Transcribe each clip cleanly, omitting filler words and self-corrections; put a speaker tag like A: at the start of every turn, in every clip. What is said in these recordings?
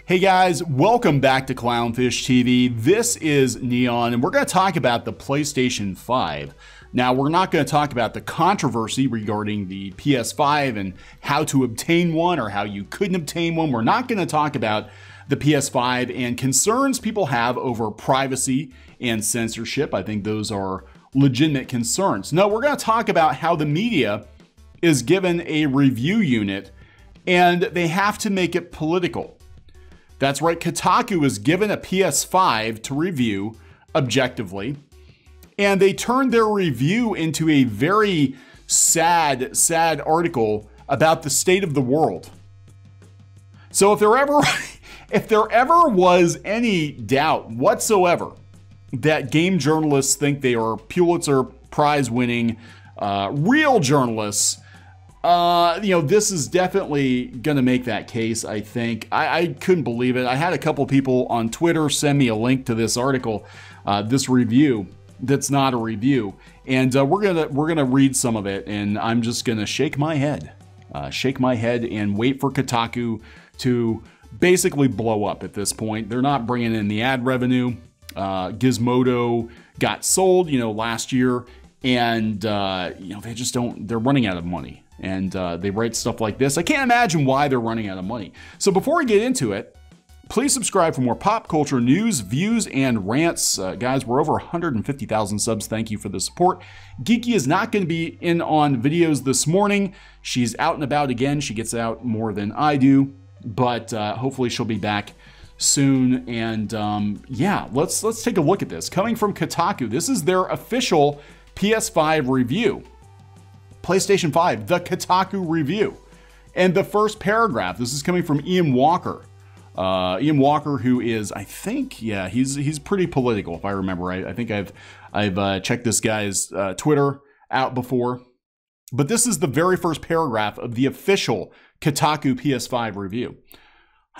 A: Hey guys, welcome back to Clownfish TV. This is Kneon, and we're going to talk about the PlayStation 5. Now, we're not going to talk about the controversy regarding the PS5 and how to obtain one or how you couldn't obtain one. We're not going to talk about the PS5 and concerns people have over privacy and censorship. I think those are legitimate concerns. No, we're going to talk about how the media is given a review unit and they have to make it political. That's right, Kotaku is given a PS5 to review objectively, and they turned their review into a very sad article about the state of the world. So if there ever was any doubt whatsoever that game journalists think they are Pulitzer Prize winning real journalists, this is definitely going to make that case, I think. I couldn't believe it. I had a couple people on Twitter send me a link to this article, this review that's not a review. And we're gonna read some of it, and I'm just going to shake my head and wait for Kotaku to basically blow up at this point. They're not bringing in the ad revenue. Gizmodo got sold, last year, and they just don't, they're running out of money. And they write stuff like this. I can't imagine why they're running out of money. So before we get into it, please subscribe for more pop culture news, views, and rants. Guys, we're over 150,000 subs. Thank you for the support. Geeky is not going to be in on videos this morning. She's out and about again. She gets out more than I do, but hopefully she'll be back soon. And yeah, let's take a look at this. Coming from Kotaku, this is their official PS5 review. PlayStation 5, the Kotaku review. And the first paragraph, this is coming from Ian Walker. Ian Walker, who is, I think, yeah, he's pretty political, if I remember right. I think I've checked this guy's Twitter out before. But this is the very first paragraph of the official Kotaku PS5 review.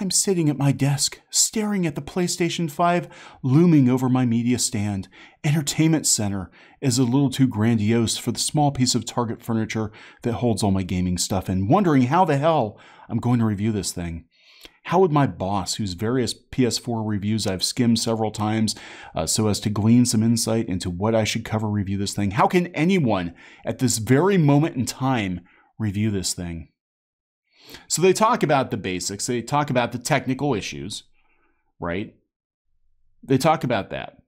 A: I'm sitting at my desk, staring at the PlayStation 5 looming over my media stand. Entertainment Center is a little too grandiose for the small piece of Target furniture that holds all my gaming stuff, and wondering how the hell I'm going to review this thing. How would my boss, whose various PS4 reviews I've skimmed several times so as to glean some insight into what I should cover, review this thing? How can anyone at this very moment in time review this thing? So they talk about the basics. They talk about the technical issues, right? They talk about that.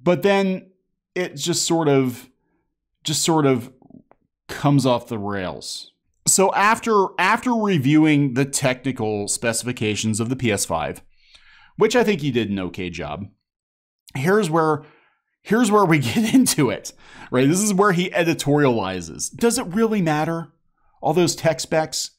A: But then it just sort of comes off the rails. So after reviewing the technical specifications of the PS5, which I think he did an okay job, here's where we get into it, right? This is where he editorializes. Does it really matter? All those tech specs?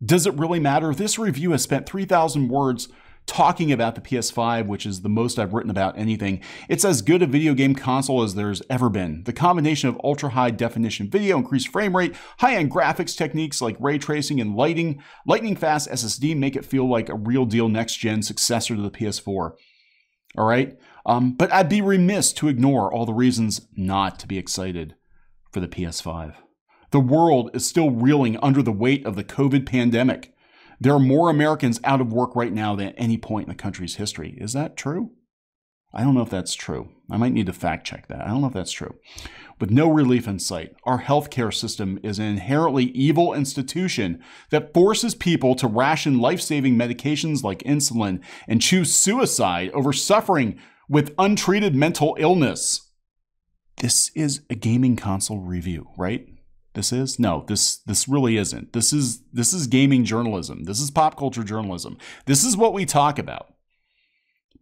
A: Does it really matter? This review has spent 3,000 words talking about the PS5, which is the most I've written about anything. It's as good a video game console as there's ever been. The combination of ultra-high definition video, increased frame rate, high-end graphics techniques like ray tracing and lightning-fast SSD make it feel like a real deal next-gen successor to the PS4. All right? But I'd be remiss to ignore all the reasons not to be excited for the PS5. The world is still reeling under the weight of the COVID pandemic. There are more Americans out of work right now than at any point in the country's history. Is that true? I don't know if that's true. I might need to fact check that. I don't know if that's true. With no relief in sight, our healthcare system is an inherently evil institution that forces people to ration life-saving medications like insulin and choose suicide over suffering with untreated mental illness. This is a gaming console review, right? This is? No, this really isn't. This is gaming journalism. This is pop culture journalism. This is what we talk about.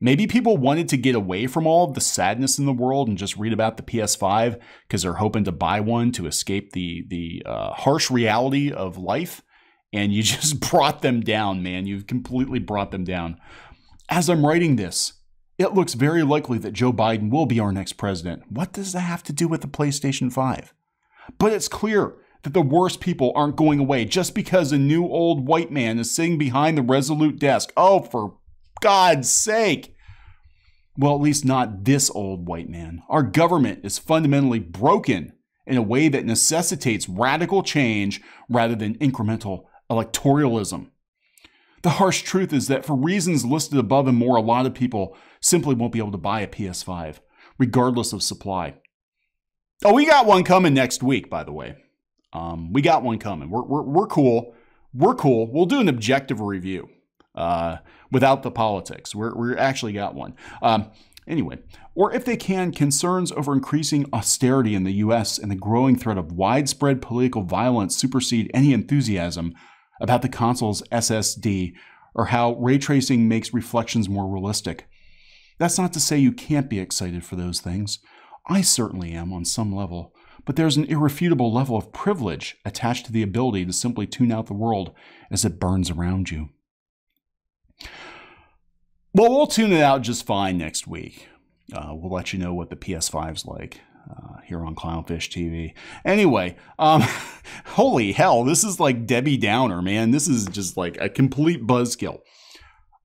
A: Maybe people wanted to get away from all of the sadness in the world and just read about the PS5 because they're hoping to buy one to escape the harsh reality of life. And you just brought them down, man. You've completely brought them down. As I'm writing this, it looks very likely that Joe Biden will be our next president. What does that have to do with the PlayStation 5? But it's clear that the worst people aren't going away just because a new old white man is sitting behind the Resolute desk. Oh, for God's sake. Well, at least not this old white man. Our government is fundamentally broken in a way that necessitates radical change rather than incremental electoralism. The harsh truth is that for reasons listed above and more, a lot of people simply won't be able to buy a PS5, regardless of supply. Oh, we got one coming next week, by the way. We got one coming. We're cool. We're cool. We'll do an objective review without the politics. We actually got one. Anyway, or if they can, concerns over increasing austerity in the U.S. and the growing threat of widespread political violence supersede any enthusiasm about the console's SSD or how ray tracing makes reflections more realistic. That's not to say you can't be excited for those things. I certainly am on some level, but there's an irrefutable level of privilege attached to the ability to simply tune out the world as it burns around you. Well, we'll tune it out just fine next week. We'll let you know what the PS5's like here on Clownfish TV. Anyway, holy hell, this is like Debbie Downer, man. This is just like a complete buzzkill.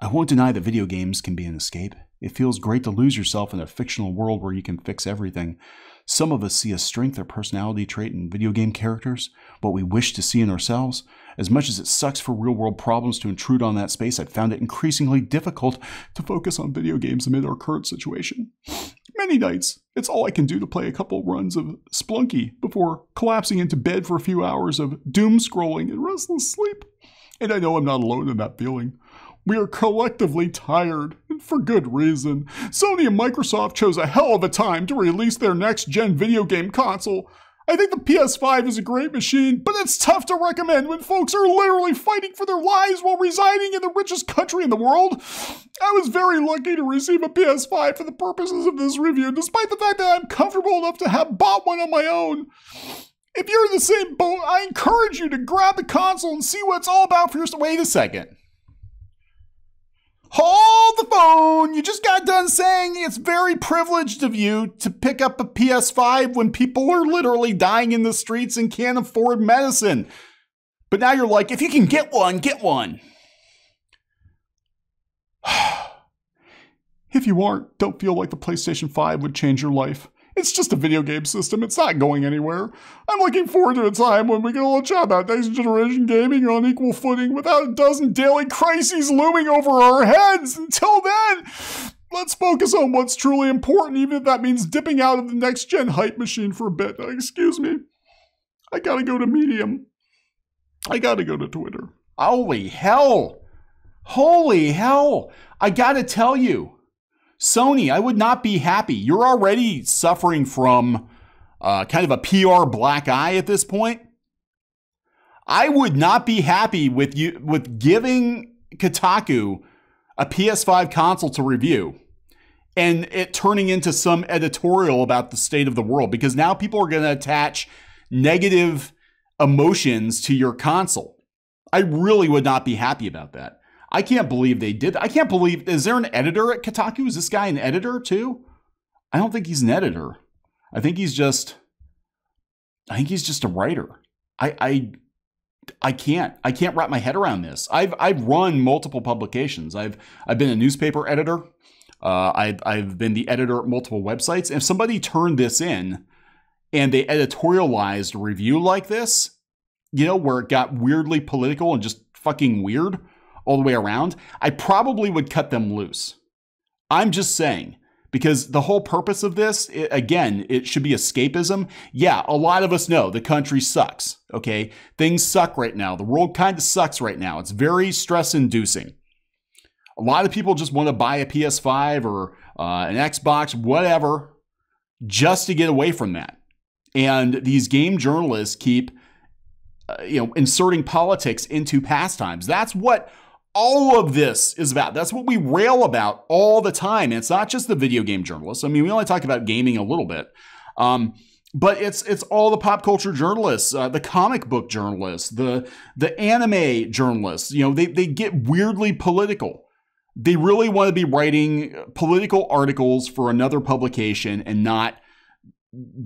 A: I won't deny that video games can be an escape. It feels great to lose yourself in a fictional world where you can fix everything. Some of us see a strength or personality trait in video game characters, what we wish to see in ourselves. As much as it sucks for real-world problems to intrude on that space, I've found it increasingly difficult to focus on video games amid our current situation. Many nights, it's all I can do to play a couple runs of Splunky before collapsing into bed for a few hours of doom scrolling and restless sleep. And I know I'm not alone in that feeling. We are collectively tired, and for good reason. Sony and Microsoft chose a hell of a time to release their next-gen video game console. I think the PS5 is a great machine, but it's tough to recommend when folks are literally fighting for their lives while residing in the richest country in the world. I was very lucky to receive a PS5 for the purposes of this review, despite the fact that I'm comfortable enough to have bought one on my own. If you're in the same boat, I encourage you to grab the console and see what it's all about for yourself. Wait a second. Hold the phone! You just got done saying it's very privileged of you to pick up a PS5 when people are literally dying in the streets and can't afford medicine. But now you're like, if you can get one, get one. If you aren't, don't feel like the PlayStation 5 would change your life. It's just a video game system. It's not going anywhere. I'm looking forward to a time when we can all chat about next generation gaming on equal footing without a dozen daily crises looming over our heads. Until then, let's focus on what's truly important, even if that means dipping out of the next gen hype machine for a bit. Excuse me. I gotta go to Medium. I gotta go to Twitter. Holy hell. Holy hell. I gotta tell you. Sony, I would not be happy. You're already suffering from kind of a PR black eye at this point. I would not be happy with giving Kotaku a PS5 console to review and it turning into some editorial about the state of the world, because now people are going to attach negative emotions to your console. I really would not be happy about that. I can't believe they did. I can't believe, is there an editor at Kotaku? Is this guy an editor too? I don't think he's an editor. I think he's just a writer. I can't wrap my head around this. I've run multiple publications. I've been a newspaper editor. I've been the editor at multiple websites. If somebody turned this in and they editorialized a review like this, you know, where it got weirdly political and just fucking weird all the way around, I probably would cut them loose. I'm just saying, because the whole purpose of this, again, it should be escapism. Yeah, a lot of us know the country sucks, okay? Things suck right now. The world kind of sucks right now. It's very stress-inducing. A lot of people just want to buy a PS5 or an Xbox, whatever, just to get away from that. And these game journalists keep, inserting politics into pastimes. That's what all of this is about. That's what we rail about all the time. And it's not just the video game journalists. I mean, we only talk about gaming a little bit. But it's all the pop culture journalists, the comic book journalists, the anime journalists. You know, they get weirdly political. They really want to be writing political articles for another publication and not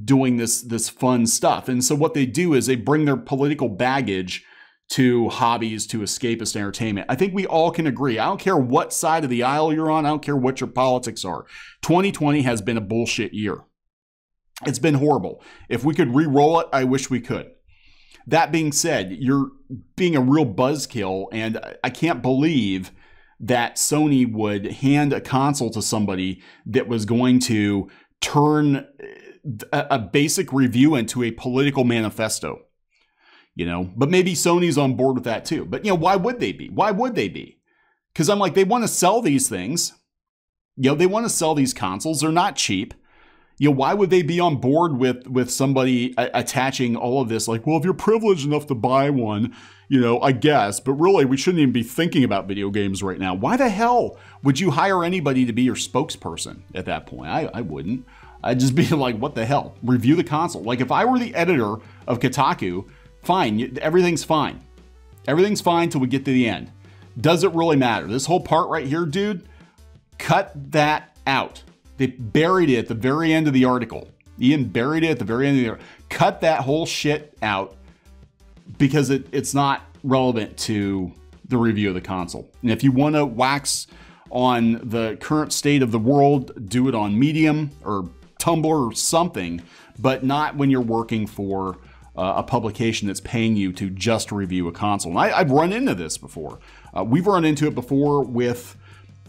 A: doing this fun stuff. And so what they do is they bring their political baggage to hobbies, to escapist entertainment. I think we all can agree. I don't care what side of the aisle you're on. I don't care what your politics are. 2020 has been a bullshit year. It's been horrible. If we could re-roll it, I wish we could. That being said, you're being a real buzzkill, and I can't believe that Sony would hand a console to somebody that was going to turn a basic review into a political manifesto. You know, but maybe Sony's on board with that too. But, you know, why would they be? Why would they be? Because I'm like, they want to sell these things. You know, they want to sell these consoles. They're not cheap. You know, why would they be on board with somebody attaching all of this? Like, well, if you're privileged enough to buy one, you know, I guess. But really, we shouldn't even be thinking about video games right now. Why the hell would you hire anybody to be your spokesperson at that point? I wouldn't. I'd just be like, what the hell? Review the console. Like, if I were the editor of Kotaku, fine, everything's fine. Everything's fine till we get to the end. Does it really matter? This whole part right here, dude, cut that out. They buried it at the very end of the article. Ian buried it at the very end of the article. Cut that whole shit out because it's not relevant to the review of the console. And if you want to wax on the current state of the world, do it on Medium or Tumblr or something, but not when you're working for a publication that's paying you to just review a console. And I've run into this before. We've run into it before with,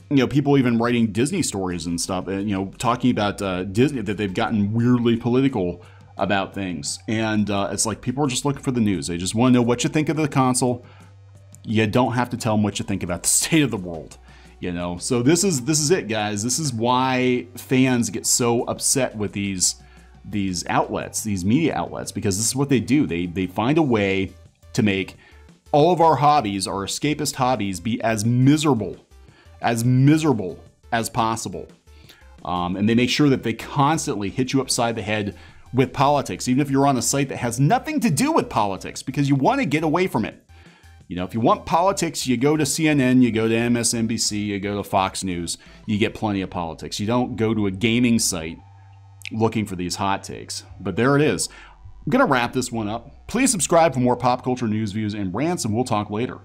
A: you know, people even writing Disney stories and stuff, and, you know, talking about Disney, that they've gotten weirdly political about things. And it's like, people are just looking for the news. They just want to know what you think of the console. You don't have to tell them what you think about the state of the world, you know? So this is it, guys. This is why fans get so upset with these outlets, these media outlets, because this is what they do. They find a way to make all of our hobbies, our escapist hobbies, be as miserable as possible. And they make sure that they constantly hit you upside the head with politics, even if you're on a site that has nothing to do with politics, because you want to get away from it. You know, if you want politics, you go to CNN, you go to MSNBC, you go to Fox News, you get plenty of politics. You don't go to a gaming site looking for these hot takes. But there it is. I'm going to wrap this one up. Please subscribe for more pop culture news, views, and rants, and we'll talk later.